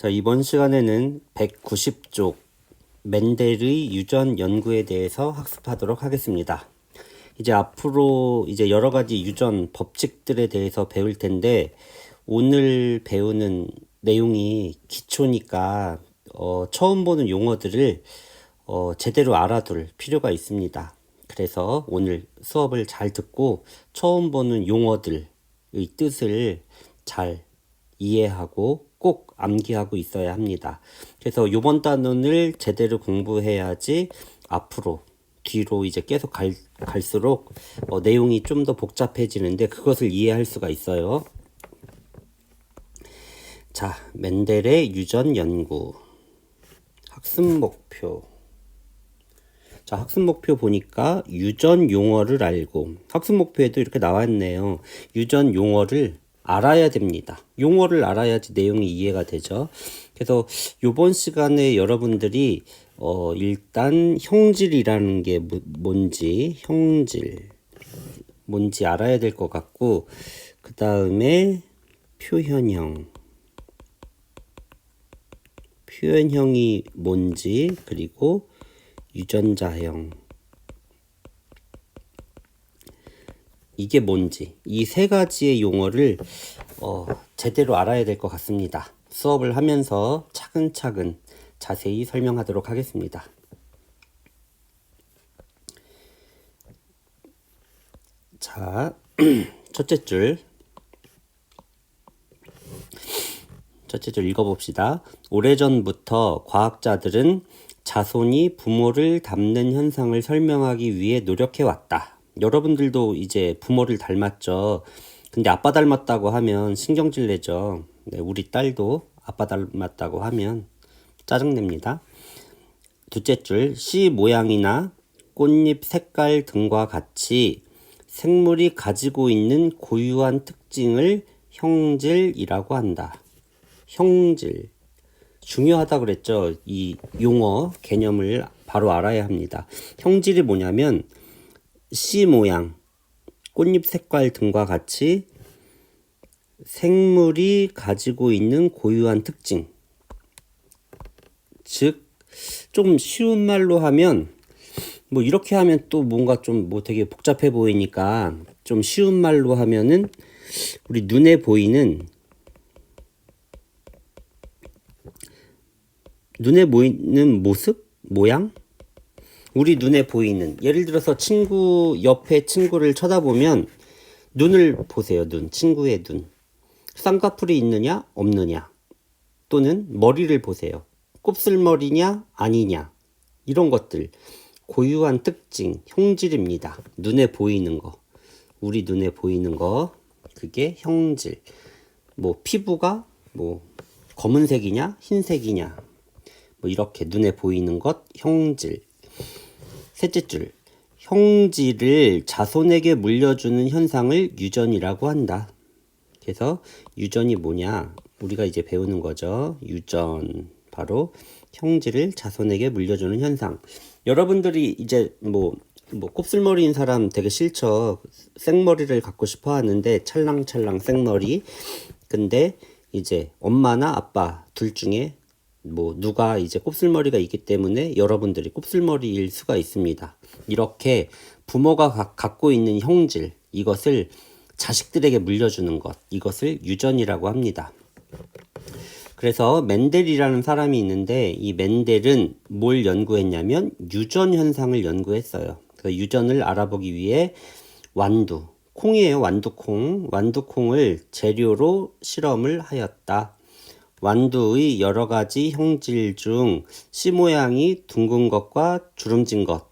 자, 이번 시간에는 190쪽 멘델의 유전 연구에 대해서 학습하도록 하겠습니다. 이제 앞으로 이제 여러 가지 유전 법칙들에 대해서 배울 텐데, 오늘 배우는 내용이 기초니까 처음 보는 용어들을 제대로 알아둘 필요가 있습니다. 그래서 오늘 수업을 잘 듣고 처음 보는 용어들의 뜻을 잘 이해하고 꼭 암기하고 있어야 합니다. 그래서 이번 단원을 제대로 공부해야지 앞으로 뒤로 이제 계속 갈수록 내용이 좀 더 복잡해지는데 그것을 이해할 수가 있어요. 자, 멘델의 유전 연구 학습 목표. 자, 학습 목표 보니까 유전 용어를 알고, 학습 목표에도 이렇게 나왔네요. 유전 용어를 알아야 됩니다. 용어를 알아야지 내용이 이해가 되죠. 그래서 이번 시간에 여러분들이 일단 형질이라는 게 뭔지, 형질 뭔지 알아야 될 것 같고, 그 다음에 표현형이 뭔지, 그리고 유전자형 이게 뭔지, 이 세 가지의 용어를 제대로 알아야 될 것 같습니다. 수업을 하면서 차근차근 자세히 설명하도록 하겠습니다. 자, 첫째 줄 읽어봅시다. 오래전부터 과학자들은 자손이 부모를 닮는 현상을 설명하기 위해 노력해왔다. 여러분들도 이제 부모를 닮았죠. 근데 아빠 닮았다고 하면 신경질 내죠. 네, 우리 딸도 아빠 닮았다고 하면 짜증냅니다. 둘째 줄, 씨 모양이나 꽃잎 색깔 등과 같이 생물이 가지고 있는 고유한 특징을 형질이라고 한다. 형질. 중요하다 그랬죠. 이 용어 개념을 바로 알아야 합니다. 형질이 뭐냐면 씨 모양, 꽃잎 색깔 등과 같이 생물이 가지고 있는 고유한 특징. 즉, 좀 쉬운 말로 하면, 뭐 이렇게 하면 또 뭔가 좀 뭐 되게 복잡해 보이니까 좀 쉬운 말로 하면은 우리 눈에 보이는 모습? 모양? 우리 눈에 보이는, 예를 들어서 옆에 친구를 쳐다보면 눈을 보세요. 친구의 눈. 쌍꺼풀이 있느냐 없느냐, 또는 머리를 보세요. 곱슬머리냐 아니냐, 이런 것들 고유한 특징, 형질입니다. 눈에 보이는 거, 우리 눈에 보이는 거, 그게 형질. 뭐 피부가 뭐 검은색이냐 흰색이냐, 뭐 이렇게 눈에 보이는 것, 형질. 셋째 줄, 형질을 자손에게 물려주는 현상을 유전이라고 한다. 그래서 유전이 뭐냐, 우리가 이제 배우는 거죠. 유전, 바로 형질을 자손에게 물려주는 현상. 여러분들이 이제 뭐 곱슬머리인 사람 되게 싫죠. 생머리를 갖고 싶어 하는데, 찰랑찰랑 생머리. 근데 이제 엄마나 아빠 둘 중에 뭐 누가 이제 곱슬머리가 있기 때문에 여러분들이 곱슬머리일 수가 있습니다. 이렇게 부모가 갖고 있는 형질, 이것을 자식들에게 물려주는 것, 이것을 유전이라고 합니다. 그래서 멘델이라는 사람이 있는데, 이 멘델은 뭘 연구했냐면 유전 현상을 연구했어요. 그 유전을 알아보기 위해 콩이에요. 완두콩을 재료로 실험을 하였다. 완두의 여러 가지 형질 중 씨 모양이 둥근 것과 주름진 것,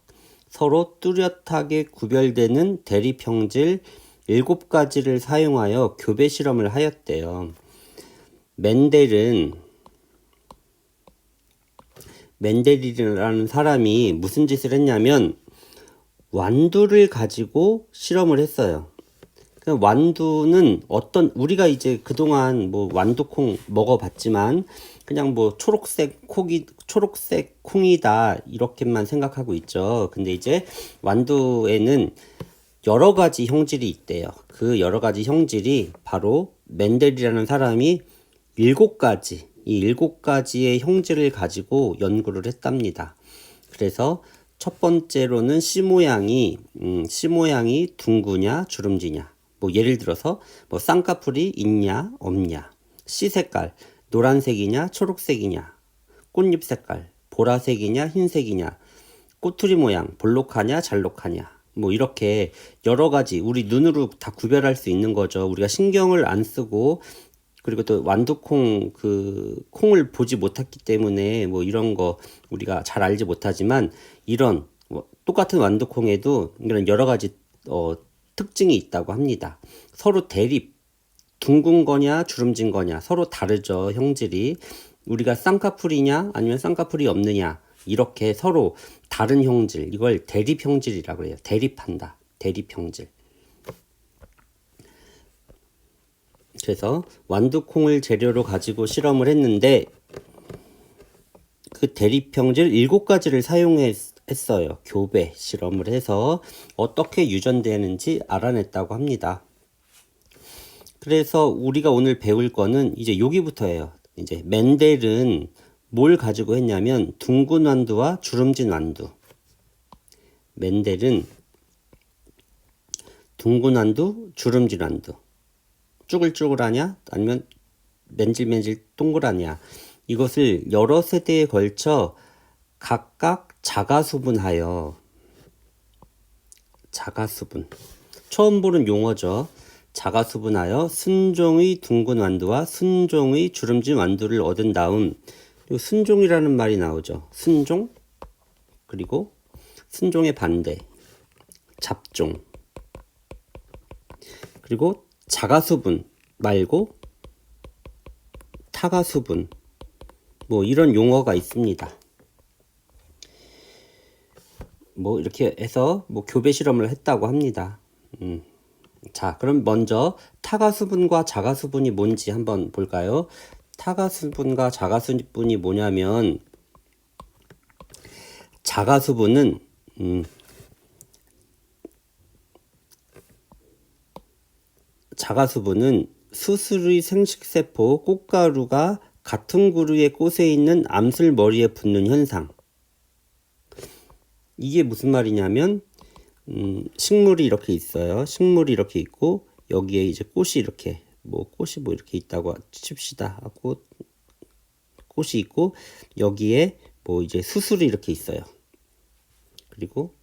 서로 뚜렷하게 구별되는 대립형질 7가지를 사용하여 교배 실험을 하였대요. 멘델이라는 사람이 무슨 짓을 했냐면 완두를 가지고 실험을 했어요. 완두는 우리가 이제 그동안 뭐 완두콩 먹어봤지만 그냥 뭐 초록색 콩이다 이렇게만 생각하고 있죠. 근데 이제 완두에는 여러 가지 형질이 있대요. 그 여러 가지 형질이 바로 멘델이라는 사람이 이 7가지의 형질을 가지고 연구를 했답니다. 그래서 첫 번째로는 C 모양이 둥그냐 주름지냐. 뭐 예를 들어서 뭐 쌍꺼풀이 있냐 없냐. C 색깔 노란색이냐 초록색이냐. 꽃잎 색깔 보라색이냐 흰색이냐. 꼬투리 모양 볼록하냐 잘록하냐. 뭐 이렇게 여러 가지 우리 눈으로 다 구별할 수 있는 거죠. 우리가 신경을 안 쓰고 그리고 또 완두콩 콩을 보지 못했기 때문에 뭐 이런 거 우리가 잘 알지 못하지만 이런 똑같은 완두콩에도 이런 여러 가지 특징이 있다고 합니다. 서로 대립 둥근 거냐 주름진 거냐 서로 다르죠. 형질이 우리가 쌍꺼풀이냐 아니면 쌍꺼풀이 없느냐 이렇게 서로 다른 형질 이걸 대립 형질이라고 해요. 대립한다. 대립 형질. 그래서 완두콩을 재료로 가지고 실험을 했는데 그 대립형질 7가지를 사용했어요. 교배 실험을 해서 어떻게 유전되는지 알아냈다고 합니다. 그래서 우리가 오늘 배울 거는 이제 여기부터예요. 이제 멘델은 뭘 가지고 했냐면 둥근 완두와 주름진 완두. 멘델은 둥근 완두, 주름진 완두. 쭈글쭈글하냐 아니면 맨질맨질 동그라냐 이것을 여러 세대에 걸쳐 각각 자가수분하여 자가수분 처음 보는 용어죠. 자가수분하여 순종의 둥근 완두와 순종의 주름진 완두를 얻은 다음 순종이라는 말이 나오죠. 순종 그리고 순종의 반대 잡종 그리고 자가수분 말고 타가수분 뭐 이런 용어가 있습니다. 뭐 이렇게 해서 뭐 교배 실험을 했다고 합니다. 자, 그럼 먼저 타가수분과 자가수분이 뭔지 한번 볼까요? 타가수분과 자가수분이 뭐냐면 자가수분은 자가수분은 수술의 생식세포 꽃가루가 같은 그루의 꽃에 있는 암술 머리에 붙는 현상. 이게 무슨 말이냐면 식물이 이렇게 있어요. 식물이 이렇게 있고 여기에 이제 꽃이 이렇게 꽃이 이렇게 있다고 칩시다. 꽃이 있고 여기에 이제 수술이 이렇게 있어요. 그리고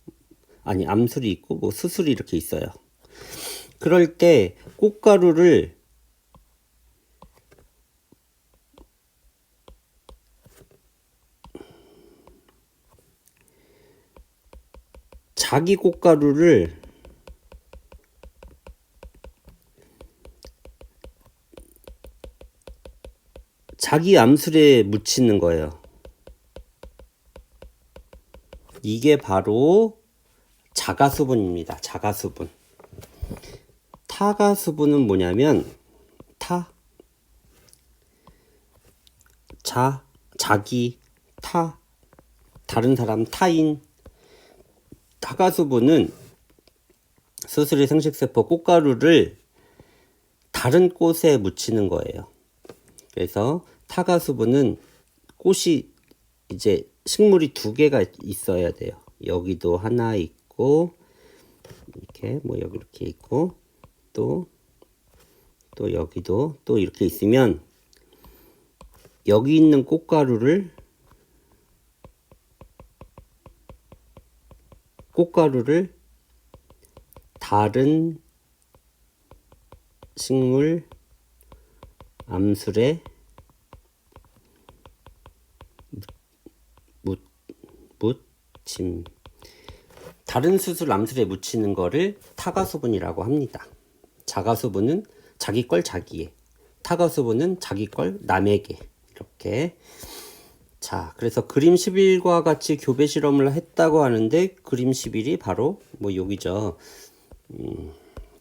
암술이 있고 수술이 이렇게 있어요. 그럴 때 꽃가루를 자기 꽃가루를 자기 암술에 묻히는 거예요. 이게 바로 자가수분입니다. 자가수분. 타가수분은 뭐냐면 자기, 다른 사람, 타인. 타가수분은 수술의 생식세포 꽃가루를 다른 꽃에 묻히는 거예요. 그래서 타가수분은 꽃이 이제 식물이 2개가 있어야 돼요. 여기도 하나 있고 이렇게 여기 이렇게 있고 또 여기도 또 이렇게 있으면 여기 있는 꽃가루를 다른 식물 암술에 묻힘. 다른 수술 암술에 묻히는 거를 타가수분이라고 합니다. 자가수분은 자기 걸 자기에, 타가수분은 자기 걸 남에게. 이렇게. 자, 그래서 그림 11과 같이 교배 실험을 했다고 하는데 그림 11이 바로 여기죠.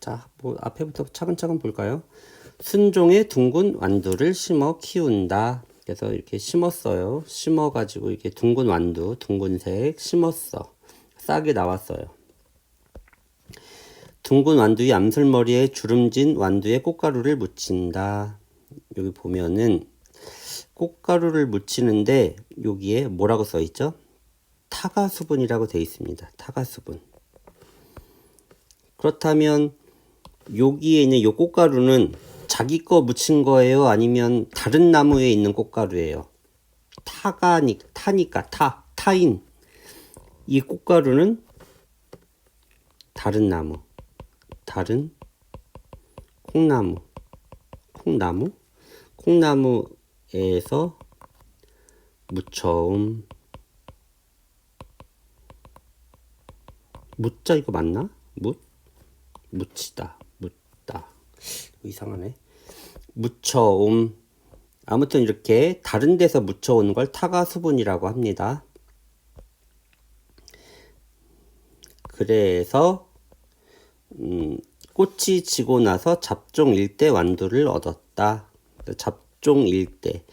자, 앞에부터 차근차근 볼까요? 순종의 둥근 완두를 심어 키운다. 그래서 이렇게 심었어요. 심어가지고 이렇게 둥근 완두, 둥근색 심었어. 싹이 나왔어요. 둥근 완두의 암술머리에 주름진 완두에 꽃가루를 묻힌다. 여기 보면은 꽃가루를 묻히는데 여기에 뭐라고 써 있죠? 타가수분이라고 되어 있습니다. 타가수분. 그렇다면 여기에 있는 요 꽃가루는 자기 거 묻힌 거예요? 아니면 다른 나무에 있는 꽃가루예요? 타니까 타인. 이 꽃가루는 다른 나무, 다른 콩나무에서 묻자 이거 맞나? 묻다 이상하네. 아무튼 이렇게 다른 데서 묻혀온 걸 타가수분이라고 합니다. 그래서 꽃이 지고 나서 잡종일대 완두를 얻었다. 잡종일대,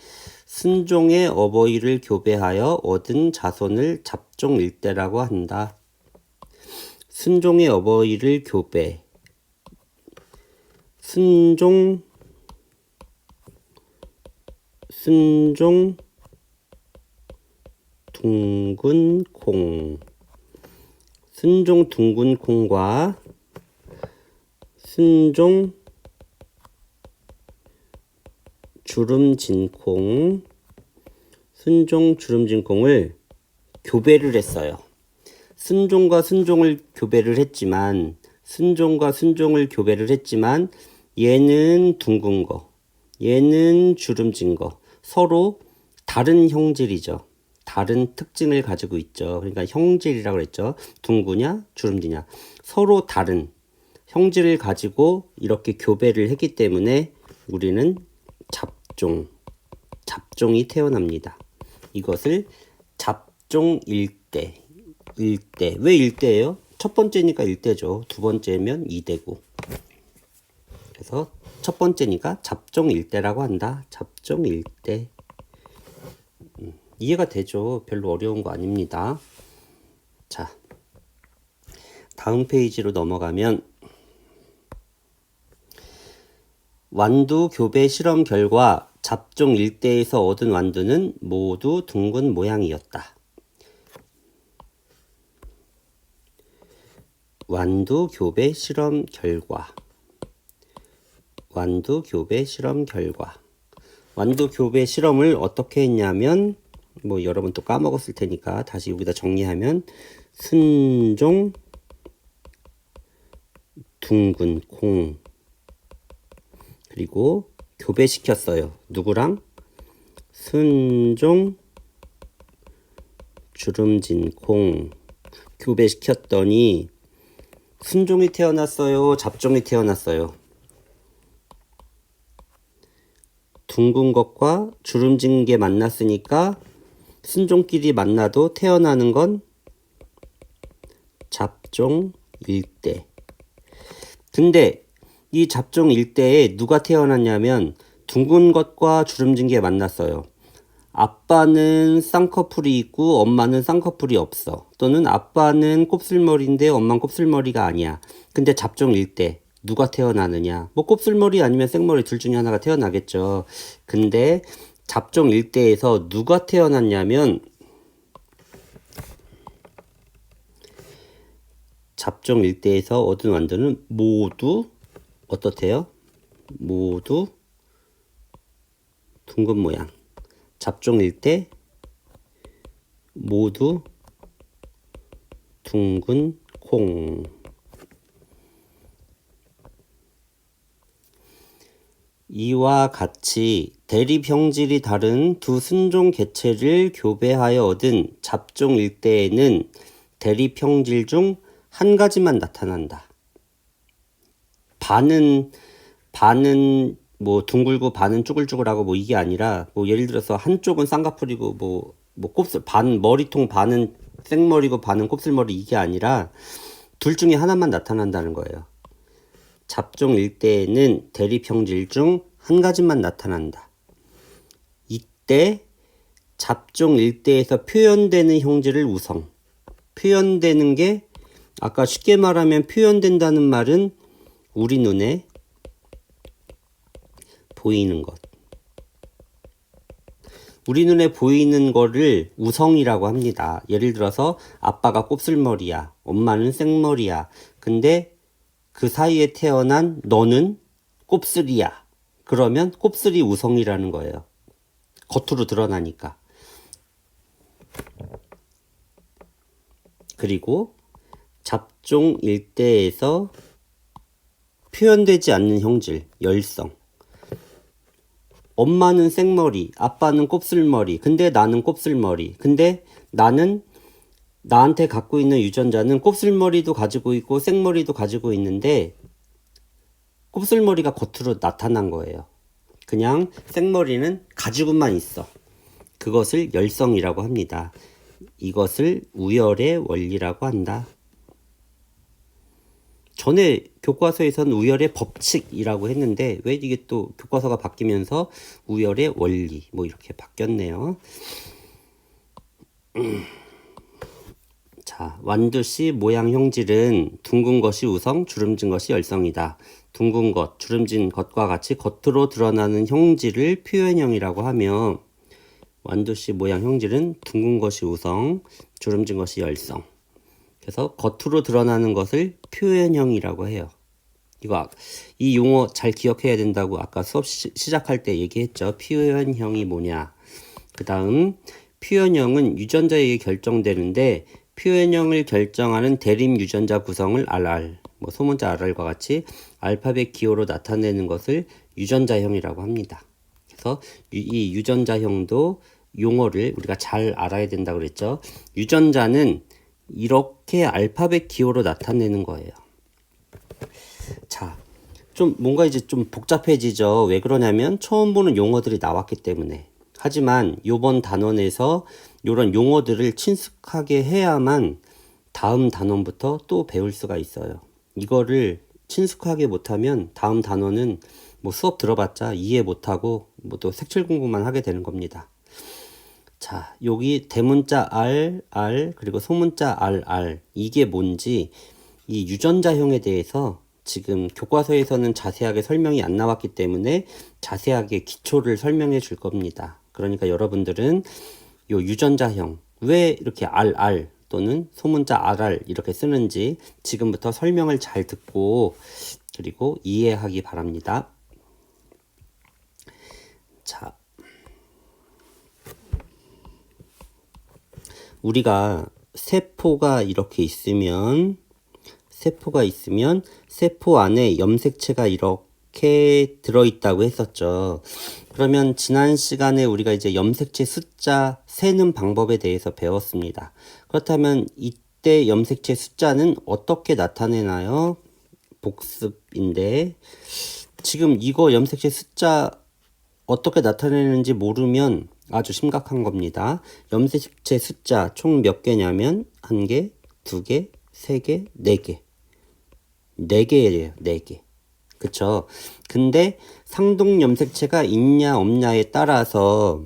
순종의 어버이를 교배하여 얻은 자손을 잡종일대라고 한다. 순종의 어버이를 교배, 순종 둥근콩, 순종 둥근콩과 순종 주름진콩을 교배를 했어요. 순종과 순종을 교배를 했지만 얘는 둥근 거, 얘는 주름진 거, 서로 다른 형질이죠. 다른 특징을 가지고 있죠. 그러니까 형질이라고 그랬죠. 둥구냐 주름지냐, 서로 다른 형질을 가지고 이렇게 교배를 했기 때문에 우리는 잡종이 태어납니다. 이것을 잡종일대. 왜 일대예요? 첫 번째니까 일대죠. 두 번째면 이대고. 그래서 첫 번째니까 잡종일대라고 한다. 잡종일대. 이해가 되죠? 별로 어려운 거 아닙니다. 자, 다음 페이지로 넘어가면 완두 교배 실험 결과 잡종 일대에서 얻은 완두는 모두 둥근 모양이었다. 완두 교배 실험 결과. 완두 교배 실험을 어떻게 했냐면, 여러분 또 까먹었을 테니까 다시 여기다 정리하면, 순종 둥근 콩, 그리고 교배시켰어요. 누구랑? 순종 주름진 콩 교배시켰더니 순종이 태어났어요? 잡종이 태어났어요? 둥근 것과 주름진 게 만났으니까 순종끼리 만나도 태어나는 건 잡종일대. 근데 이 잡종일대에 누가 태어났냐면 둥근 것과 주름진 게 만났어요. 아빠는 쌍꺼풀이 있고 엄마는 쌍꺼풀이 없어. 또는 아빠는 곱슬머리인데 엄마는 곱슬머리가 아니야. 근데 잡종일대 누가 태어나느냐? 곱슬머리 아니면 생머리 둘 중에 하나가 태어나겠죠. 근데 잡종일대에서 누가 태어났냐면 잡종일대에서 얻은 완두는 모두 어떻대요? 모두 둥근 모양. 잡종일대 모두 둥근 콩. 이와 같이 대립 형질이 다른 두 순종 개체를 교배하여 얻은 잡종일대에는 대립 형질 중 한 가지만 나타난다. 반은 둥글고 반은 쭈글쭈글하고 이게 아니라 예를 들어서 한쪽은 쌍꺼풀이고 반 머리통 반은 생머리고 반은 곱슬머리 이게 아니라 둘 중에 하나만 나타난다는 거예요. 잡종일대에는 대립 형질 중 한 가지만 나타난다. 이때 잡종일대에서 표현되는 형질을 우성. 표현되는 게 아까 쉽게 말하면 표현된다는 말은 우리 눈에 보이는 것. 우리 눈에 보이는 거를 우성이라고 합니다. 예를 들어서 아빠가 곱슬머리야, 엄마는 생머리야. 근데 그 사이에 태어난 너는 곱슬이야. 그러면 곱슬이 우성이라는 거예요. 겉으로 드러나니까. 그리고 잡종 일대에서 표현되지 않는 형질, 열성. 엄마는 생머리, 아빠는 곱슬머리, 근데 나는 곱슬머리. 근데 나는 나한테 갖고 있는 유전자는 곱슬머리도 가지고 있고 생머리도 가지고 있는데 곱슬머리가 겉으로 나타난 거예요. 그냥 생머리는 가지고만 있어. 그것을 열성이라고 합니다. 이것을 우열의 원리라고 한다. 전에 교과서에서는 우열의 법칙이라고 했는데 왜 이게 또 교과서가 바뀌면서 우열의 원리 뭐 이렇게 바뀌었네요. 자, 완두씨 모양 형질은 둥근 것이 우성, 주름진 것이 열성이다. 둥근 것, 주름진 것과 같이 겉으로 드러나는 형질을 표현형이라고 하며 완두씨 모양 형질은 둥근 것이 우성, 주름진 것이 열성. 그래서 겉으로 드러나는 것을 표현형이라고 해요. 이 용어 잘 기억해야 된다고 아까 수업 시작할 때 얘기했죠. 표현형이 뭐냐. 그 다음 표현형은 유전자에 의해 결정되는데 표현형을 결정하는 대립 유전자 구성을 RR, 뭐 소문자 RR과 같이 알파벳 기호로 나타내는 것을 유전자형이라고 합니다. 그래서 이 유전자형도 용어를 우리가 잘 알아야 된다고 그랬죠. 유전자는 이렇게 알파벳 기호로 나타내는 거예요. 자, 좀 뭔가 이제 좀 복잡해지죠. 왜 그러냐면 처음 보는 용어들이 나왔기 때문에. 하지만 요번 단원에서 이런 용어들을 친숙하게 해야만 다음 단원부터 또 배울 수가 있어요. 이거를 친숙하게 못하면 다음 단원은 뭐 수업 들어봤자 이해 못하고 뭐 또 색칠 공부만 하게 되는 겁니다. 자, 여기 대문자 R, 그리고 소문자 RR 이게 뭔지 이 유전자형에 대해서 지금 교과서에서는 자세하게 설명이 안 나왔기 때문에 자세하게 기초를 설명해 줄 겁니다. 그러니까 여러분들은 요 유전자형 왜 이렇게 RR 또는 소문자 RR 이렇게 쓰는지 지금부터 설명을 잘 듣고 그리고 이해하기 바랍니다. 자, 우리가 세포가 이렇게 있으면 세포 안에 염색체가 이렇게 들어있다고 했었죠. 그러면 지난 시간에 우리가 이제 염색체 숫자 세는 방법에 대해서 배웠습니다. 그렇다면 이때 염색체 숫자는 어떻게 나타내나요? 복습인데 지금 이거 염색체 숫자 어떻게 나타내는지 모르면 아주 심각한 겁니다. 염색체 숫자 총 몇 개냐면 1개, 2개, 3개, 4개. 4개예요. 4개. 그쵸? 근데 상동 염색체가 있냐 없냐에 따라서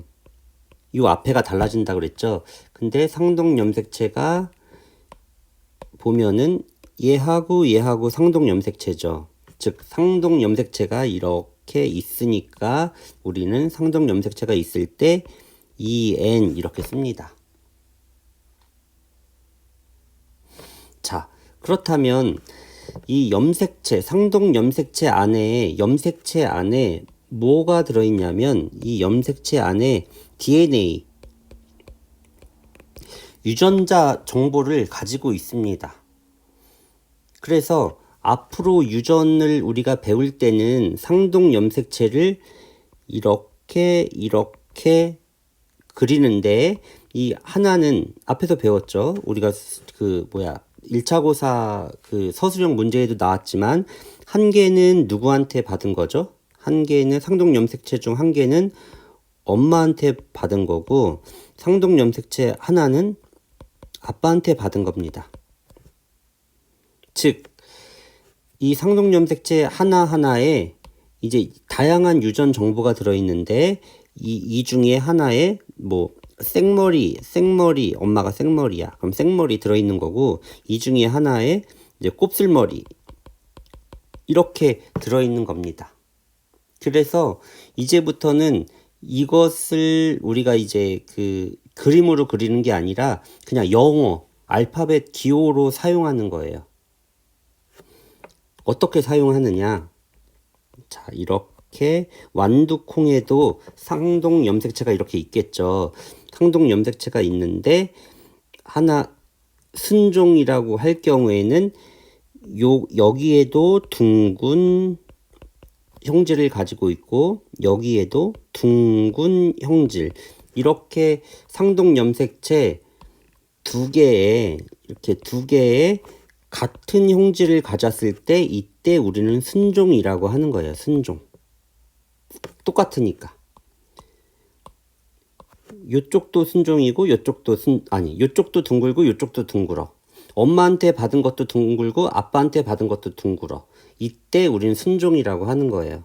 이 앞에가 달라진다 그랬죠? 근데 상동 염색체가 보면은 얘하고 상동 염색체죠. 즉 상동 염색체가 이렇게 있으니까 우리는 상동 염색체가 있을 때 EN 이렇게 씁니다. 자, 그렇다면 이 염색체, 상동 염색체 안에 뭐가 들어있냐면 이 염색체 안에 DNA, 유전자 정보를 가지고 있습니다. 그래서 앞으로 유전을 우리가 배울 때는 상동 염색체를 이렇게 그리는데 이 하나는 앞에서 배웠죠. 우리가 1차 고사 서술형 문제에도 나왔지만 한 개는 누구한테 받은 거죠? 한 개는 상동 염색체 중 한 개는 엄마한테 받은 거고 상동 염색체 하나는 아빠한테 받은 겁니다. 즉, 이 상동 염색체 하나하나에 이제 다양한 유전 정보가 들어있는데 이 중에 하나에 뭐 생머리, 엄마가 생머리야. 그럼 생머리 들어있는 거고 이 중에 하나에 이제 곱슬머리 이렇게 들어있는 겁니다. 그래서 이제부터는 이것을 우리가 이제 그 그림으로 그리는 게 아니라 그냥 영어, 알파벳 기호로 사용하는 거예요. 어떻게 사용하느냐? 자, 이렇게 완두콩에도 상동 염색체가 이렇게 있겠죠. 상동 염색체가 있는데 하나 순종이라고 할 경우에는 여기에도 둥근 형질을 가지고 있고 여기에도 둥근 형질, 이렇게 상동 염색체 이렇게 두 개의 같은 형질을 가졌을 때 이때 우리는 순종이라고 하는 거예요. 순종. 똑같으니까. 요쪽도 순종이고 요쪽도 요쪽도 둥글고 요쪽도 둥글어. 엄마한테 받은 것도 둥글고 아빠한테 받은 것도 둥글어. 이때 우리는 순종이라고 하는 거예요.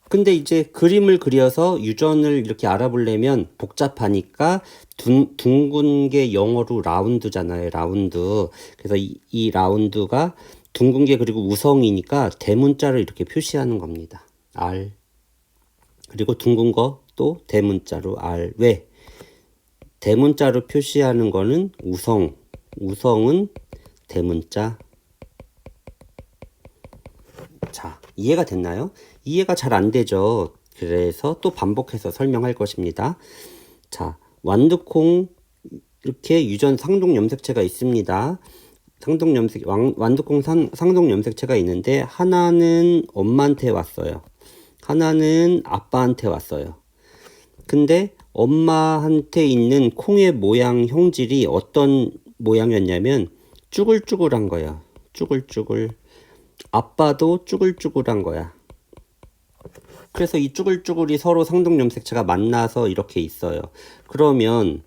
근데 이제 그림을 그려서 유전을 이렇게 알아보려면 복잡하니까 둥근 게 영어로 라운드잖아요. 라운드. 그래서 이 라운드가 둥근 게 그리고 우성이니까 대문자로 이렇게 표시하는 겁니다. R. 그리고 둥근 거 또 대문자로 R. 왜? 대문자로 표시하는 거는 우성. 우성은 대문자. 자, 이해가 됐나요? 이해가 잘 안 되죠. 그래서 또 반복해서 설명할 것입니다. 자, 완두콩 이렇게 유전 상동 염색체가 있습니다. 완두콩 상동 염색체가 있는데 하나는 엄마한테 왔어요. 하나는 아빠한테 왔어요. 근데 엄마한테 있는 콩의 모양 형질이 어떤 모양이었냐면 쭈글쭈글한 거야. 쭈글쭈글. 아빠도 쭈글쭈글한 거야. 그래서 이 쭈글쭈글이 서로 상동 염색체가 만나서 이렇게 있어요. 그러면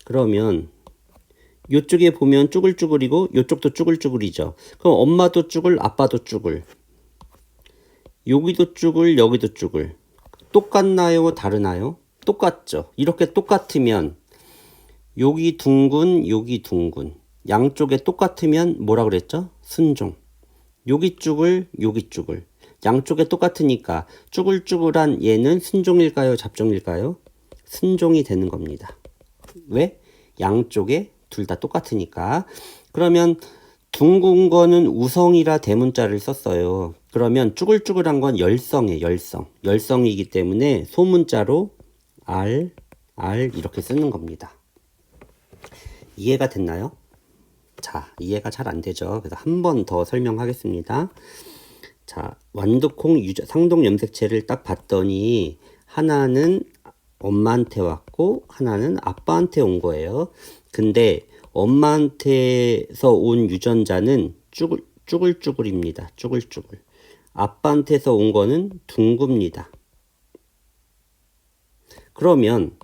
그러면 요쪽에 보면 쭈글쭈글이고 요쪽도 쭈글쭈글이죠. 그럼 엄마도 쭈글, 아빠도 쭈글. 여기도 쭈글, 여기도 쭈글. 똑같나요? 다르나요? 똑같죠. 이렇게 똑같으면 여기 둥근, 여기 둥근. 양쪽에 똑같으면 뭐라 그랬죠? 순종. 여기 쭈글, 여기 쭈글. 양쪽에 똑같으니까 쭈글쭈글한 얘는 순종일까요? 잡종일까요? 순종이 되는 겁니다. 왜? 양쪽에 둘 다 똑같으니까. 그러면 둥근 거는 우성이라 대문자를 썼어요. 그러면 쭈글쭈글한 건 열성이에요. 열성. 열성이기 때문에 소문자로 R 이렇게 쓰는 겁니다. 이해가 됐나요? 자, 이해가 잘 안 되죠. 그래서 한 번 더 설명하겠습니다. 자, 완두콩 상동 염색체를 딱 봤더니 하나는 엄마한테 왔고 하나는 아빠한테 온 거예요. 근데 엄마한테서 온 유전자는 쭈글쭈글입니다. 쭈글쭈글. 아빠한테서 온 거는 둥굽니다. 그러면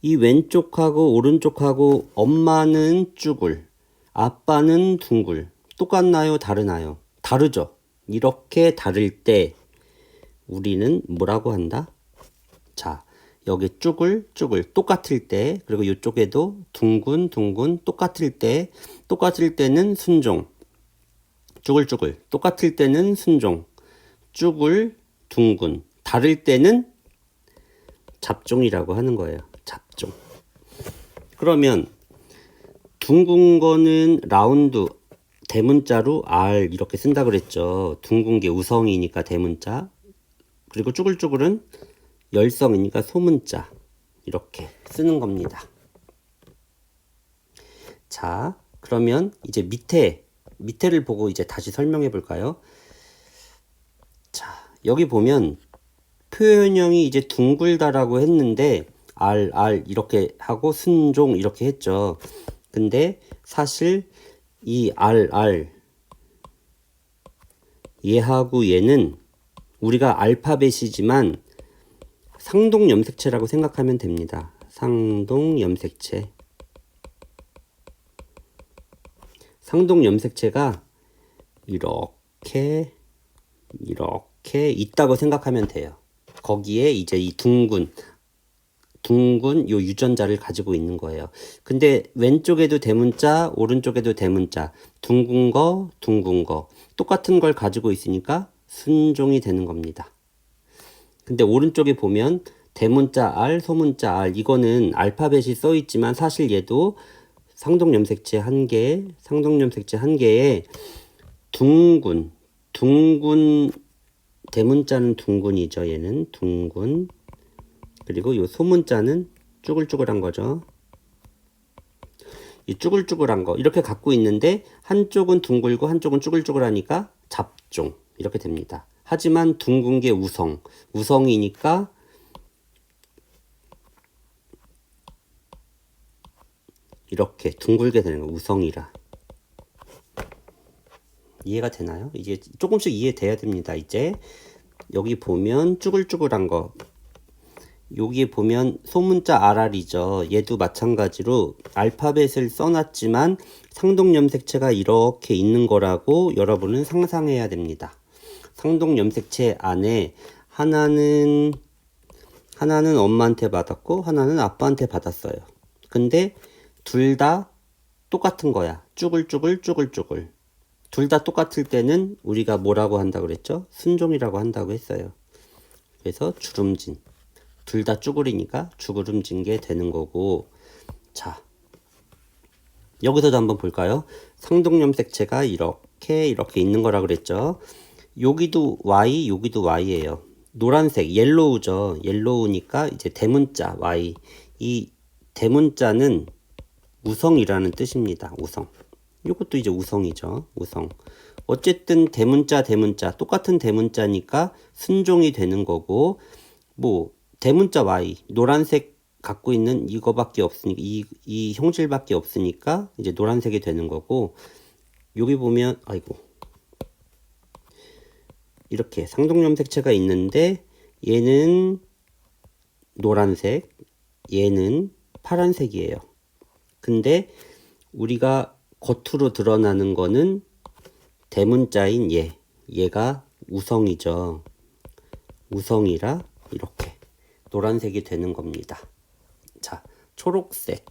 이 왼쪽하고 오른쪽하고 엄마는 쭈글, 아빠는 둥글. 똑같나요? 다르나요? 다르죠. 이렇게 다를 때 우리는 뭐라고 한다? 자, 여기 쭈글 똑같을 때, 그리고 이쪽에도 둥근 똑같을 때는 순종. 쭈글 똑같을 때는 순종. 쭈글 둥근. 다를 때는 잡종이라고 하는 거예요. 잡종. 그러면 둥근 거는 라운드 대문자로 R 이렇게 쓴다 그랬죠. 둥근 게 우성이니까 대문자. 그리고 쭈글쭈글은 열성이니까 소문자. 이렇게 쓰는 겁니다. 자, 그러면 이제 밑에를 보고 이제 다시 설명해 볼까요? 자, 여기 보면 표현형이 이제 둥글다라고 했는데 R 이렇게 하고 순종 이렇게 했죠. 근데 사실 이 R 얘하고 얘는 우리가 알파벳이지만 상동 염색체라고 생각하면 됩니다. 상동 염색체. 상동 염색체가 이렇게 있다고 생각하면 돼요. 거기에 이제 이 둥근 둥근 요 유전자를 가지고 있는 거예요. 근데 왼쪽에도 대문자, 오른쪽에도 대문자, 둥근 거, 똑같은 걸 가지고 있으니까 순종이 되는 겁니다. 근데 오른쪽에 보면 대문자 R, 소문자 R, 이거는 알파벳이 써 있지만 사실 얘도 상동염색체 한 개에 둥근 대문자는 둥근이죠. 얘는 둥근. 그리고 요 소문자는 쭈글쭈글한 거죠. 이 쭈글쭈글한 거 이렇게 갖고 있는데 한쪽은 둥글고 한쪽은 쭈글쭈글하니까 잡종 이렇게 됩니다. 하지만 둥근 게 우성이니까 이렇게 둥글게 되는 거 우성이라. 이해가 되나요? 이제 조금씩 이해돼야 됩니다. 이제 여기 보면 쭈글쭈글한 거, 여기 보면 소문자 RR이죠. 얘도 마찬가지로 알파벳을 써놨지만 상동염색체가 이렇게 있는 거라고 여러분은 상상해야 됩니다. 상동염색체 안에 하나는 엄마한테 받았고 하나는 아빠한테 받았어요. 근데 둘 다 똑같은 거야. 쭈글쭈글. 둘 다 똑같을 때는 우리가 뭐라고 한다고 그랬죠? 순종이라고 한다고 했어요. 그래서 주름진. 둘 다 쭈글이니까 주름진 게 되는 거고. 자, 여기서도 한번 볼까요? 상동염색체가 이렇게 있는 거라 그랬죠. 여기도 Y, 여기도 Y예요. 노란색, 옐로우죠. 옐로우니까 이제 대문자 Y. 이 대문자는 우성이라는 뜻입니다. 우성. 이것도 이제 우성이죠. 우성. 어쨌든 대문자 똑같은 대문자니까 순종이 되는 거고, 뭐 대문자 Y 노란색 갖고 있는 이거밖에 없으니까 이 형질밖에 없으니까 이제 노란색이 되는 거고, 여기 보면 아이고 이렇게 상동염색체가 있는데 얘는 노란색, 얘는 파란색이에요. 근데 우리가 겉으로 드러나는 거는 대문자인 얘가 우성이죠. 우성이라 이렇게 노란색이 되는 겁니다. 자, 초록색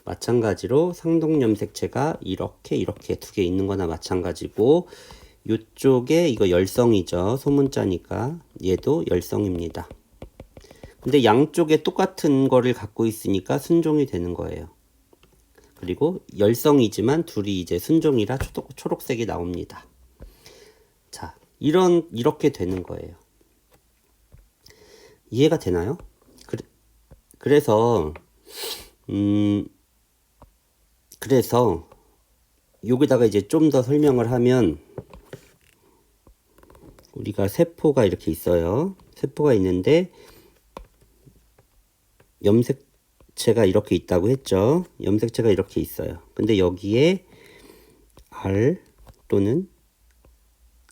마찬가지로 상동염색체가 이렇게 두 개 있는 거나 마찬가지고, 이쪽에 이거 열성이죠. 소문자니까 얘도 열성입니다. 근데 양쪽에 똑같은 거를 갖고 있으니까 순종이 되는 거예요. 그리고 열성이지만 둘이 이제 순종이라 초록색이 나옵니다. 자, 이렇게 되는 거예요. 이해가 되나요? 그래서 여기다가 이제 좀 더 설명을 하면, 우리가 세포가 이렇게 있어요. 세포가 있는데 염색체가 이렇게 있다고 했죠. 염색체가 이렇게 있어요. 근데 여기에 R 또는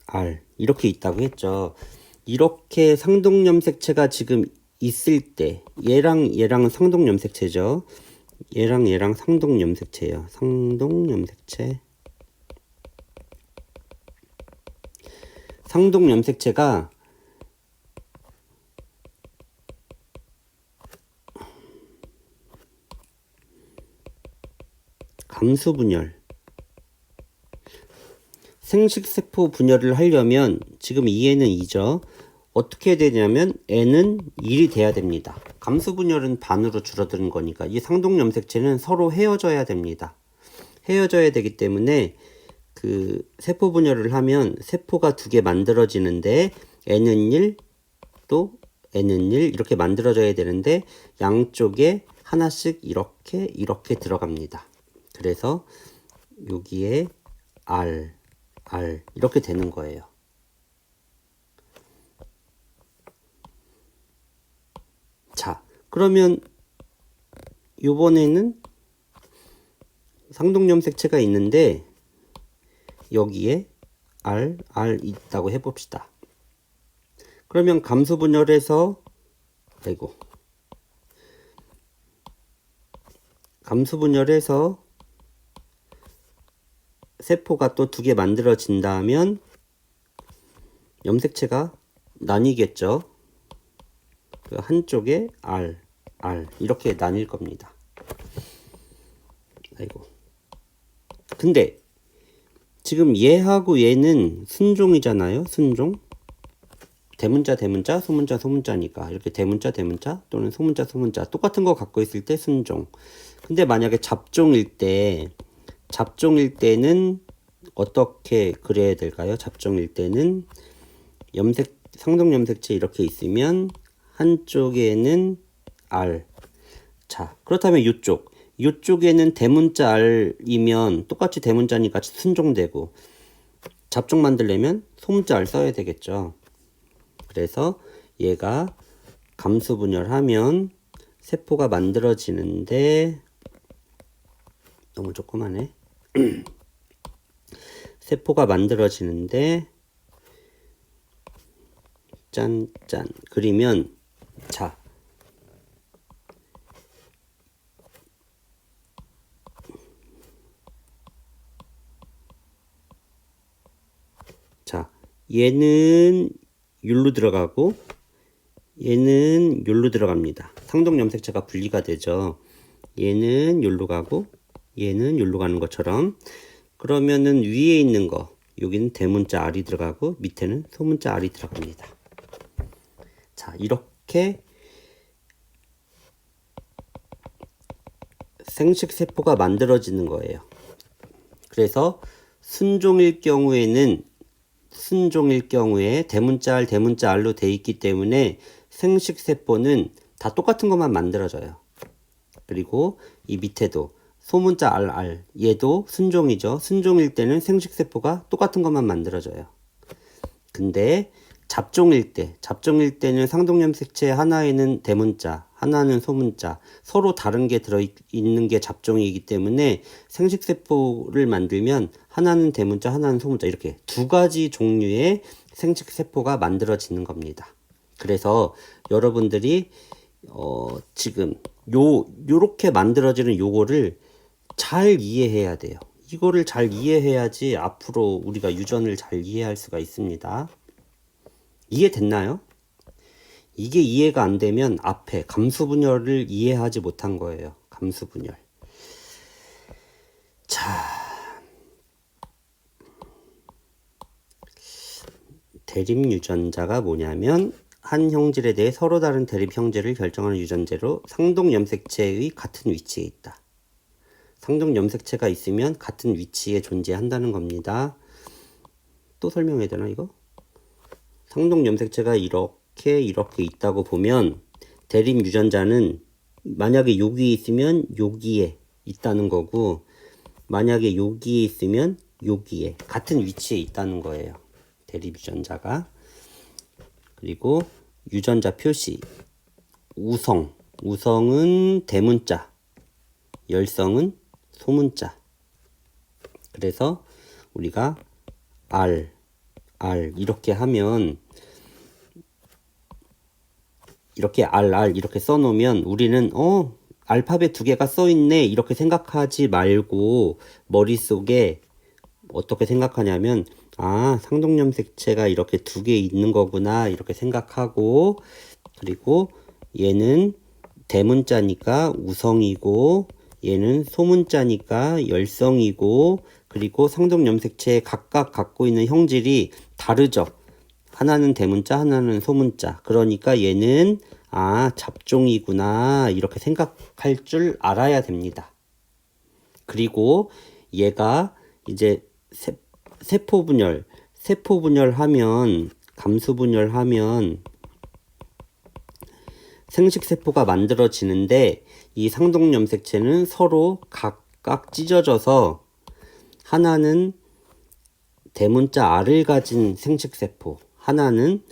R 이렇게 있다고 했죠. 이렇게 상동염색체가 지금 있을 때 얘랑 상동염색체죠. 얘랑 상동염색체예요. 상동염색체가 감수분열, 생식세포 분열을 하려면 지금 2에는 2죠. 어떻게 되냐면 N은 1이 돼야 됩니다. 감수분열은 반으로 줄어드는 거니까 이 상동염색체는 서로 헤어져야 됩니다. 헤어져야 되기 때문에 그 세포 분열을 하면 세포가 2개 만들어지는데 N은 1, 또 N은 1 이렇게 만들어져야 되는데 양쪽에 하나씩 이렇게 들어갑니다. 그래서 여기에 R 이렇게 되는 거예요. 자, 그러면 요번에는 상동염색체가 있는데 여기에 R 있다고 해봅시다. 그러면 감수분열해서 세포가 또 2개 만들어진다면 염색체가 나뉘겠죠. 그 한쪽에 R, R 이렇게 나뉠 겁니다. 아이고. 근데 지금 얘하고 얘는 순종이잖아요. 순종. 대문자 대문자 소문자 소문자니까 이렇게 대문자 대문자 또는 소문자 소문자 똑같은 거 갖고 있을 때 순종. 근데 만약에 잡종일 때는 어떻게 그려야 될까요? 잡종일 때는 상동 염색체 이렇게 있으면 한쪽에는 R. 자, 그렇다면 요쪽에는 대문자 R이면 똑같이 대문자니까 순종되고 잡종 만들려면 소문자 R 써야 되겠죠. 그래서 얘가 감수 분열하면 세포가 만들어지는데 너무 조그마네. 세포가 만들어지는데 짠짠 그리면 자 얘는 율로 들어가고 얘는 율로 들어갑니다. 상동 염색체가 분리가 되죠. 얘는 율로 가고 얘는 율로 가는 것처럼. 그러면은 위에 있는 거 여기는 대문자 R이 들어가고 밑에는 소문자 R이 들어갑니다. 자, 이렇게 생식세포가 만들어지는 거예요. 그래서 순종일 경우에 대문자 R, 대문자 R로 돼 있기 때문에 생식세포는 다 똑같은 것만 만들어져요. 그리고 이 밑에도 소문자 RR, 얘도 순종이죠. 순종일 때는 생식세포가 똑같은 것만 만들어져요. 근데 잡종일 때는 상동염색체 하나에는 대문자, 하나는 소문자, 서로 다른 게 들어있는 게 잡종이기 때문에 생식세포를 만들면 하나는 대문자, 하나는 소문자 이렇게 두 가지 종류의 생식세포가 만들어지는 겁니다. 그래서 여러분들이 지금 요렇게 만들어지는 요거를 잘 이해해야 돼요. 이거를 잘 이해해야지 앞으로 우리가 유전을 잘 이해할 수가 있습니다. 이해됐나요? 이게 이해가 안 되면 앞에 감수분열을 이해하지 못한 거예요. 감수분열. 자, 대립유전자가 뭐냐면 한 형질에 대해 서로 다른 대립 형질을 결정하는 유전제로 상동염색체의 같은 위치에 있다. 상동염색체가 있으면 같은 위치에 존재한다는 겁니다. 또 설명해야 되나 이거? 상동염색체가 이렇게 있다고 보면 대립 유전자는 만약에 여기 있으면 여기에 있다는 거고 만약에 여기에 있으면 여기에 같은 위치에 있다는 거예요. 대립 유전자가. 그리고 유전자 표시 우성은 대문자, 열성은 소문자. 그래서 우리가 R 이렇게 하면 이렇게 R 이렇게 써놓으면 우리는 알파벳 두 개가 써있네 이렇게 생각하지 말고 머릿속에 어떻게 생각하냐면 상동염색체가 이렇게 두 개 있는 거구나 이렇게 생각하고 그리고 얘는 대문자니까 우성이고 얘는 소문자니까 열성이고 그리고 상동염색체 각각 갖고 있는 형질이 다르죠. 하나는 대문자 하나는 소문자 그러니까 얘는 잡종이구나 이렇게 생각할 줄 알아야 됩니다. 그리고 얘가 이제 세포분열하면 감수분열하면 생식세포가 만들어지는데 이 상동염색체는 서로 각각 찢어져서 하나는 대문자 R을 가진 생식세포 하나는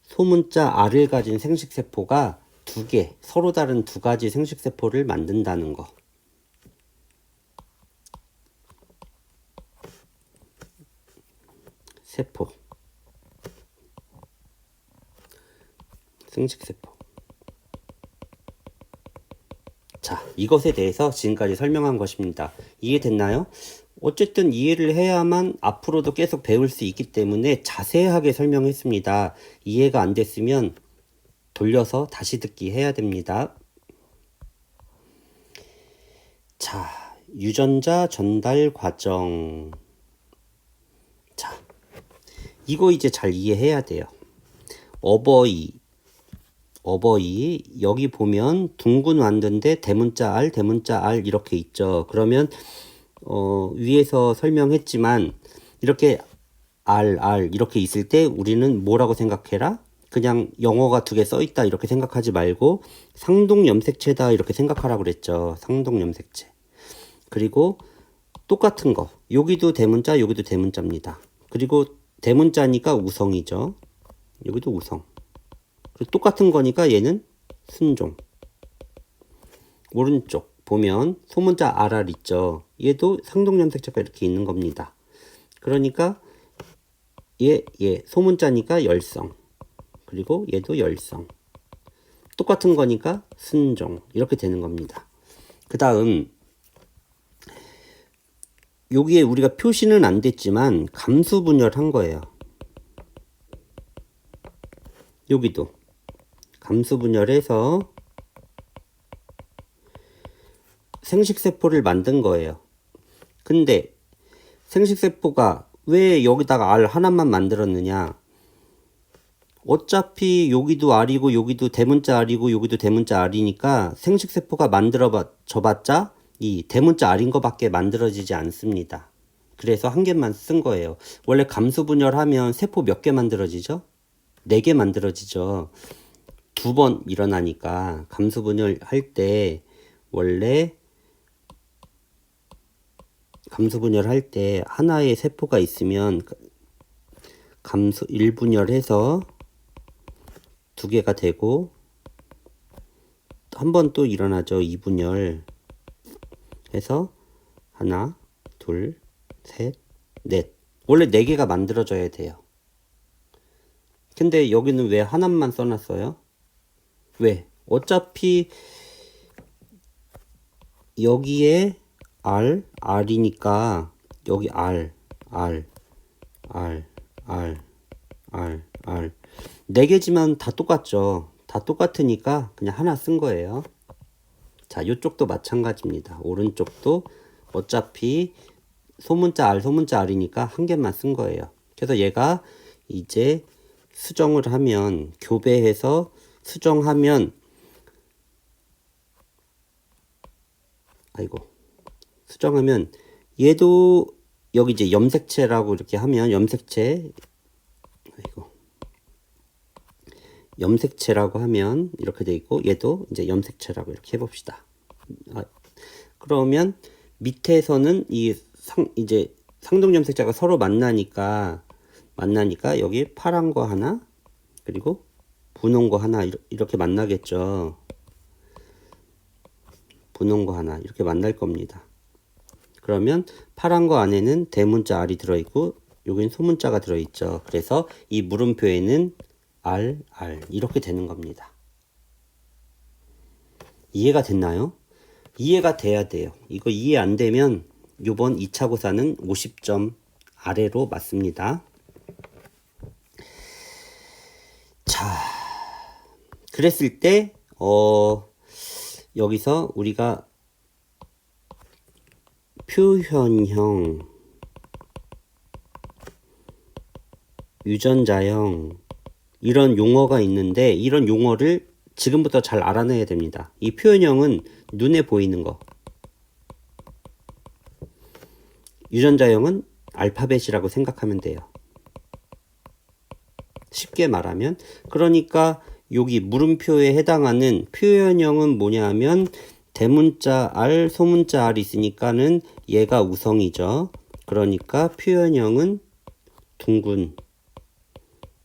소문자 R을 가진 생식세포가 두 개, 서로 다른 두 가지 생식세포를 만든다는 거. 생식세포. 자, 이것에 대해서 지금까지 설명한 것입니다. 이해됐나요? 어쨌든 이해를 해야만 앞으로도 계속 배울 수 있기 때문에 자세하게 설명했습니다. 이해가 안 됐으면 돌려서 다시 듣기 해야 됩니다. 자, 유전자 전달 과정. 자, 이거 이제 잘 이해해야 돼요. 어버이 여기 보면 둥근 완두인데 대문자 R 이렇게 있죠. 그러면 위에서 설명했지만 이렇게 R 이렇게 있을 때 우리는 뭐라고 생각해라? 그냥 영어가 두 개 써 있다 이렇게 생각하지 말고 상동 염색체다 이렇게 생각하라고 그랬죠. 상동 염색체. 그리고 똑같은 거. 여기도 대문자, 여기도 대문자입니다. 그리고 대문자니까 우성이죠. 여기도 우성. 그리고 똑같은 거니까 얘는 순종. 오른쪽 보면 소문자 RR 있죠. 얘도 상동 염색체가 이렇게 있는 겁니다. 그러니까 얘 소문자니까 열성. 그리고 얘도 열성. 똑같은 거니까 순종. 이렇게 되는 겁니다. 그 다음 여기에 우리가 표시는 안 됐지만 감수 분열한 거예요. 여기도 감수 분열해서 생식세포를 만든 거예요. 근데 생식세포가 왜 여기다가 알 하나만 만들었느냐? 어차피 여기도 R이고 여기도 대문자 R이고 여기도 대문자 R이니까 생식세포가 만들어져봤자 이 대문자 R인 거밖에 만들어지지 않습니다. 그래서 한 개만 쓴 거예요. 원래 감수분열하면 세포 몇 개 만들어지죠? 4개 만들어지죠. 2번 일어나니까 감수분열 할 때 원래 감수분열 할 때 하나의 세포가 있으면 감수 1분열해서 2개가 되고 한 번 또 일어나죠. 2분열 해서 하나, 둘, 셋, 넷. 원래 4개가 만들어져야 돼요. 근데 여기는 왜 하나만 써놨어요? 왜? 어차피 여기에 R이니까 여기 R 4개지만 다 똑같죠. 다 똑같으니까 그냥 하나 쓴 거예요. 자, 이쪽도 마찬가지입니다. 오른쪽도 어차피 소문자 R이니까 한 개만 쓴 거예요. 그래서 얘가 이제 수정을 하면 교배해서 수정하면 수정하면 얘도 여기 이제 염색체라고 이렇게 하면 염색체라고 하면 이렇게 돼 있고 얘도 이제 염색체라고 이렇게 해봅시다. 그러면 밑에서는 이제 상동 염색체가 서로 만나니까 여기 파란 거 하나 그리고 분홍 거 하나 이렇게 만나겠죠. 분홍 거 하나 이렇게 만날 겁니다. 그러면 파란 거 안에는 대문자 R이 들어있고 여기는 소문자가 들어있죠. 그래서 이 물음표에는 R 이렇게 되는 겁니다. 이해가 됐나요? 이해가 돼야 돼요. 이거 이해 안 되면 요번 2차 고사는 50점 아래로 맞습니다. 자, 그랬을 때 여기서 우리가 표현형, 유전자형 이런 용어가 있는데 이런 용어를 지금부터 잘 알아내야 됩니다. 이 표현형은 눈에 보이는 거. 유전자형은 알파벳이라고 생각하면 돼요. 쉽게 말하면 그러니까 여기 물음표에 해당하는 표현형은 뭐냐 하면 대문자 R, 소문자 R 있으니까는 얘가 우성이죠. 그러니까 표현형은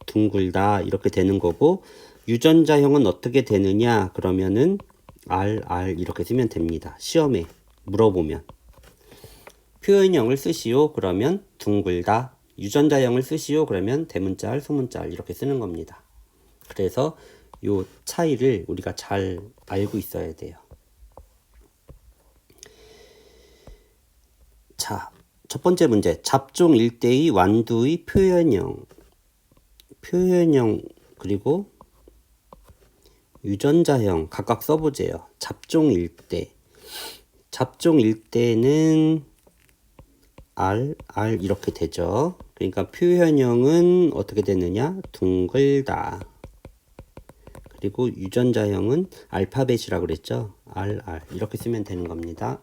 둥글다 이렇게 되는 거고 유전자형은 어떻게 되느냐 그러면은 R 이렇게 쓰면 됩니다. 시험에 물어보면 표현형을 쓰시오 그러면 둥글다 유전자형을 쓰시오 그러면 대문자 R, 소문자 R 이렇게 쓰는 겁니다. 그래서 요 차이를 우리가 잘 알고 있어야 돼요. 자, 첫 번째 문제. 잡종 일대의 완두의 표현형 그리고 유전자형 각각 써보세요. 잡종 일대. 잡종일 때는 R 이렇게 되죠. 그러니까 표현형은 어떻게 되느냐? 둥글다. 그리고 유전자형은 알파벳이라고 그랬죠. RR 이렇게 쓰면 되는 겁니다.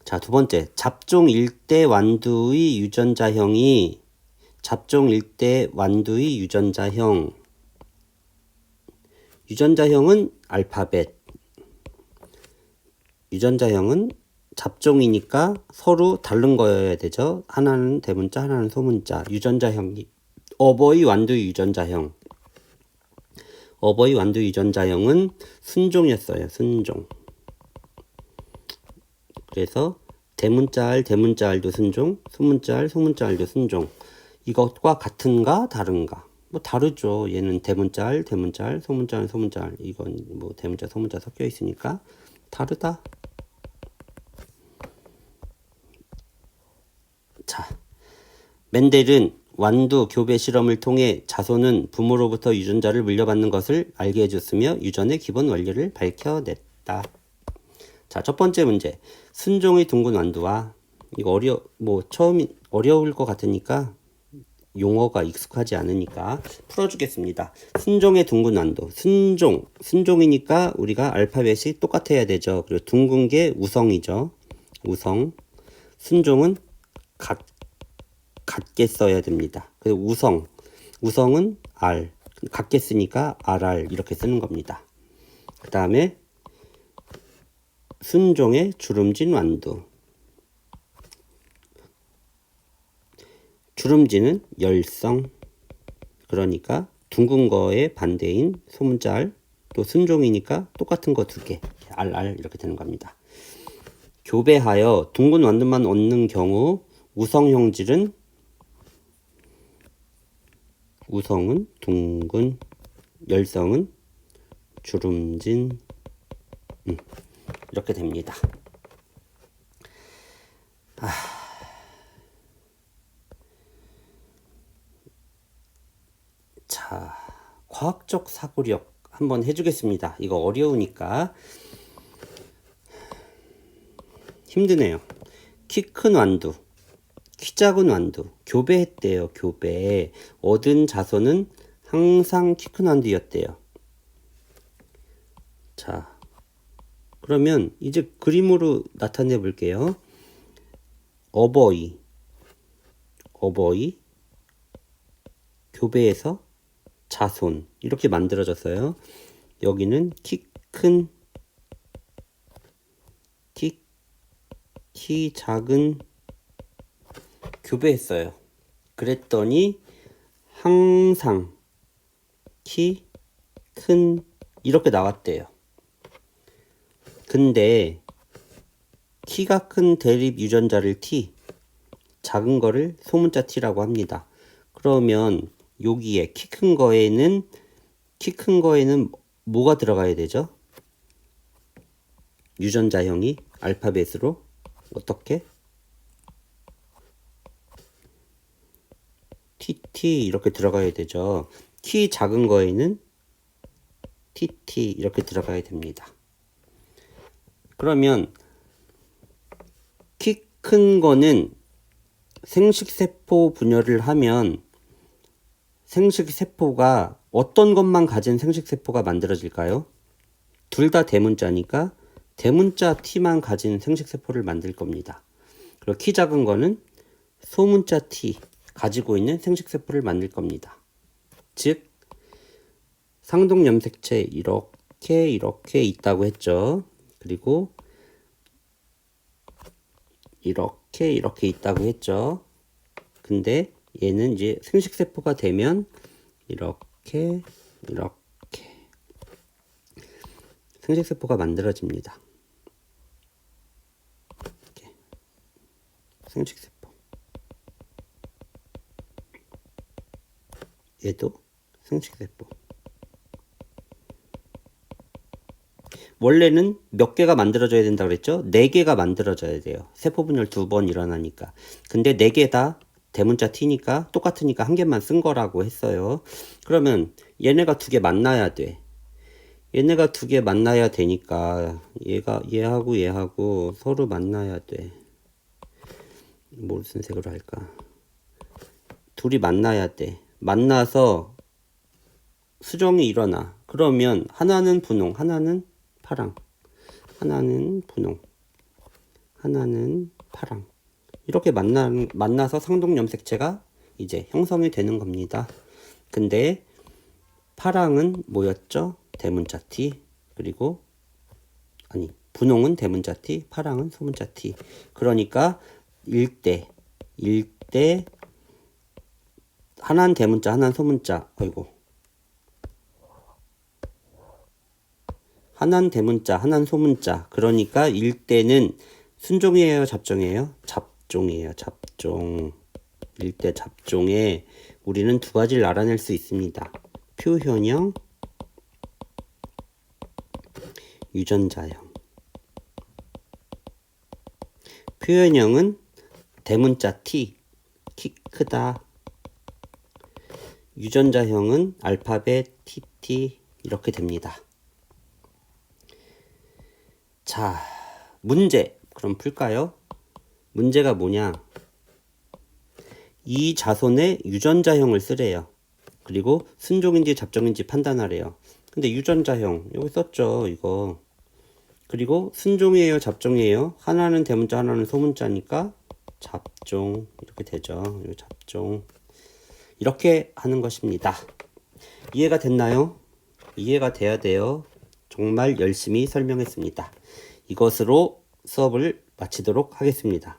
자, 두 번째, 잡종일 때 완두의 유전자형이 잡종일 때 완두의 유전자형은 알파벳. 유전자형은 잡종이니까 서로 다른 거여야 되죠. 하나는 대문자, 하나는 소문자. 유전자형이 어버이 완두의 유전자형. 어버이 완두 유전자형은 순종이었어요. 순종. 그래서 대문자 R도 순종, 소문자 R도 순종. 이것과 같은가 다른가? 뭐 다르죠. 얘는 대문자 R, 소문자 R. 이건 뭐 대문자, 소문자 섞여 있으니까 다르다. 자, 멘델은 완두 교배 실험을 통해 자손은 부모로부터 유전자를 물려받는 것을 알게 해줬으며 유전의 기본 원리를 밝혀냈다. 자, 첫 번째 문제. 순종의 둥근 완두와 이거 처음 어려울 것 같으니까 용어가 익숙하지 않으니까 풀어주겠습니다. 순종의 둥근 완두. 순종이니까 우리가 알파벳이 똑같아야 되죠. 그리고 둥근 게 우성이죠. 우성. 순종은 같게 써야 됩니다. 그리고 우성은 R. 같게 쓰니까 RR 이렇게 쓰는 겁니다. 그 다음에 순종의 주름진 완두. 주름진은 열성. 그러니까 둥근 거의 반대인 소문자 R. 또 순종이니까 똑같은 거 두 개. RR 이렇게 되는 겁니다. 교배하여 둥근 완두만 얻는 경우 우성은 둥근, 열성은 주름진, 이렇게 됩니다. 자, 과학적 사고력 한번 해주겠습니다. 이거 어려우니까 힘드네요. 키 큰 완두, 키 작은 완두, 교배했대요. 교배. 얻은 자손은 항상 키 큰 완두였대요. 자, 그러면 이제 그림으로 나타내 볼게요. 어버이, 교배에서 자손 이렇게 만들어졌어요. 여기는 키 작은 교배했어요. 그랬더니 항상 키 큰 이렇게 나왔대요. 근데 키가 큰 대립 유전자를 T, 작은 거를 소문자 T라고 합니다. 그러면 여기에 키 큰 거에는 뭐가 들어가야 되죠? 유전자형이 알파벳으로 어떻게? TT 이렇게 들어가야 되죠. 키 작은 거에는 TT 이렇게 들어가야 됩니다. 그러면 키 큰 거는 생식세포 분열을 하면 생식세포가 어떤 것만 가진 생식세포가 만들어질까요? 둘 다 대문자니까 대문자 T만 가진 생식세포를 만들 겁니다. 그리고 키 작은 거는 소문자 T 가지고 있는 생식세포를 만들 겁니다. 즉 상동염색체 이렇게 있다고 했죠. 그리고 이렇게 있다고 했죠. 근데 얘는 이제 생식세포가 되면 이렇게 생식세포가 만들어집니다. 이렇게. 생식세포. 얘도 생식세포. 원래는 몇 개가 만들어져야 된다고 그랬죠? 4개가 만들어져야 돼요. 세포 분열 2번 일어나니까. 근데 4개 다 대문자 T니까 똑같으니까 한 개만 쓴 거라고 했어요. 그러면 얘네가 2개 만나야 돼. 얘네가 두 개 만나야 되니까 얘하고 얘하고 서로 만나야 돼. 무슨 색으로 할까? 둘이 만나야 돼. 만나서 수정이 일어나. 그러면 하나는 분홍, 하나는 파랑. 하나는 분홍, 하나는 파랑. 이렇게 만나서 상동염색체가 이제 형성이 되는 겁니다. 근데 파랑은 뭐였죠? 대문자 T. 그리고 분홍은 대문자 T, 파랑은 소문자 T. 그러니까 일대 하나는 대문자, 하나는 소문자. 하나는 대문자, 하나는 소문자. 그러니까 일대는 순종이에요, 잡종이에요? 잡종이에요, 잡종. 일대 잡종에 우리는 두 가지를 알아낼 수 있습니다. 표현형, 유전자형. 표현형은 대문자 T, 키 크다. 유전자형은 알파벳 TT 이렇게 됩니다. 자, 문제 그럼 풀까요? 문제가 뭐냐? 이 자손의 유전자형을 쓰래요. 그리고 순종인지 잡종인지 판단하래요. 근데 유전자형 여기 썼죠, 이거. 그리고 순종이에요, 잡종이에요? 하나는 대문자, 하나는 소문자니까 잡종 이렇게 되죠. 이거 잡종. 이렇게 하는 것입니다. 이해가 됐나요? 이해가 돼야 돼요. 정말 열심히 설명했습니다. 이것으로 수업을 마치도록 하겠습니다.